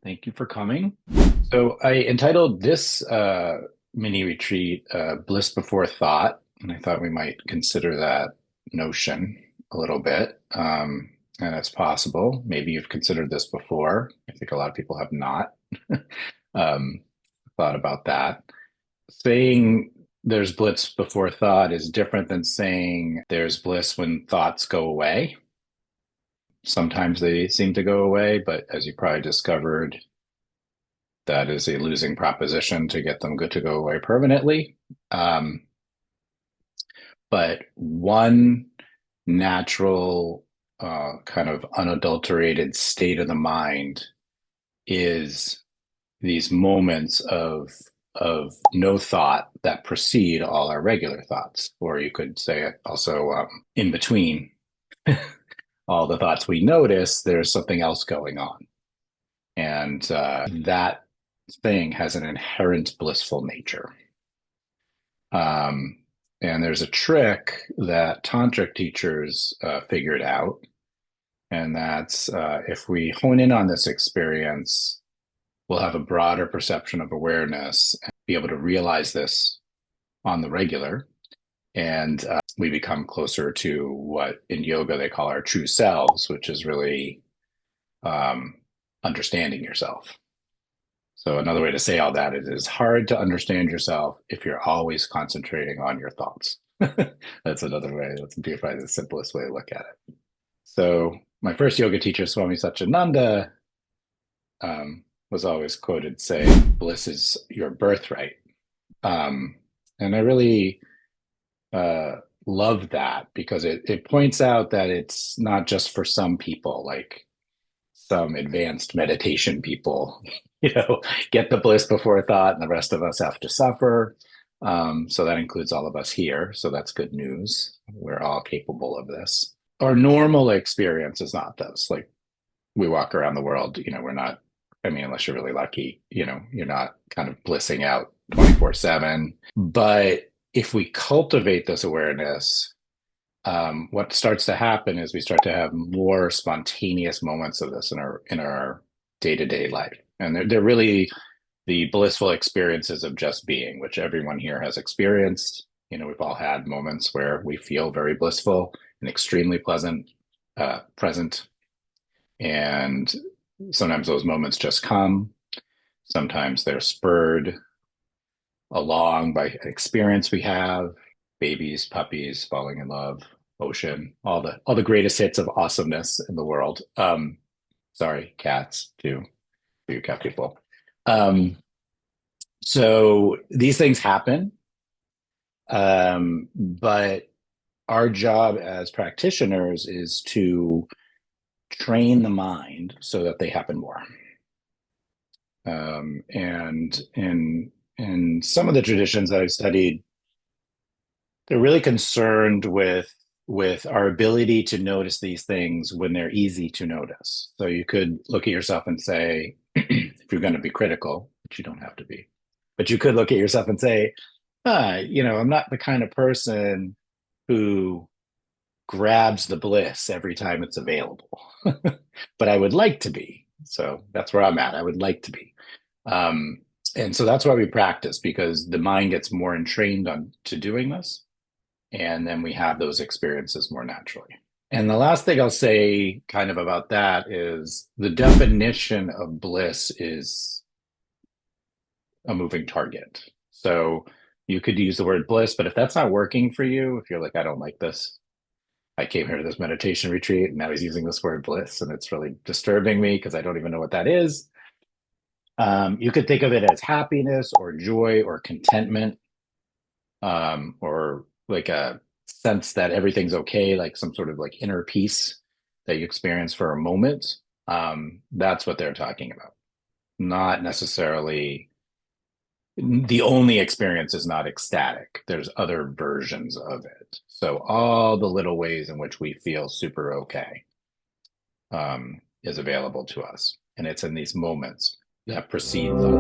Thank you for coming. So I entitled this mini retreat Bliss Before Thought, and I thought we might consider that notion a little bit. And it's possible. Maybe you've considered this before. I think a lot of people have not um, thought about that. Saying there's bliss before thought is different than saying there's bliss when thoughts go away. Sometimes they seem to go away, but as you probably discovered, that is a losing proposition to get them good to go away permanently. Um, but one natural, kind of unadulterated state of the mind is these moments of no thought that precede all our regular thoughts, or you could say it also in between all the thoughts we notice, there's something else going on, and that thing has an inherent blissful nature. Um, and there's a trick that tantric teachers figured out, and that's if we hone in on this experience, we'll have a broader perception of awareness and be able to realize this on the regular. And we become closer to what in yoga they call our true selves, which is really understanding yourself. So another way to say all that is it's hard to understand yourself if you're always concentrating on your thoughts. That's another way. That's probably the simplest way to look at it. So my first yoga teacher, Swami Satchidananda, was always quoted saying, "Bliss is your birthright." And I really love that because it points out that it's not just for some people, like some advanced meditation people, get the bliss before thought, and the rest of us have to suffer. So that includes all of us here. So that's good news. We're all capable of this. Our normal experience is not this. Like we walk around the world, we're not, I mean, unless you're really lucky, you're not kind of blissing out 24/7. But if we cultivate this awareness, what starts to happen is we start to have more spontaneous moments of this in our day-to-day life. And they're really the blissful experiences of just being, which everyone here has experienced. We've all had moments where we feel very blissful and extremely pleasant, present. And sometimes those moments just come. Sometimes they're spurred along by an experience we have, babies, puppies, falling in love, ocean, all the greatest hits of awesomeness in the world. Sorry, cats too, for you cat people. So these things happen, but our job as practitioners is to train the mind so that they happen more. And in some of the traditions that I've studied, they're really concerned with our ability to notice these things when they're easy to notice. So you could look at yourself and say, if you're going to be critical, which you don't have to be, but you could look at yourself and say, I'm not the kind of person who grabs the bliss every time it's available, but I would like to be. So that's where I'm at. I would like to be. And so that's why we practice, because the mind gets more entrained on to doing this. And then we have those experiences more naturally. And the last thing I'll say kind of about that is the definition of bliss is a moving target. So you could use the word bliss, but if that's not working for you, if you're like, I don't like this, I came here to this meditation retreat and now he's using this word bliss and it's really disturbing me because I don't even know what that is. You could think of it as happiness or joy or contentment, or like a sense that everything's okay, like some sort of like inner peace that you experience for a moment. That's what they're talking about. Not necessarily the only experience is not ecstatic. There's other versions of it. So all the little ways in which we feel super okay is available to us. And it's in these moments that precede them.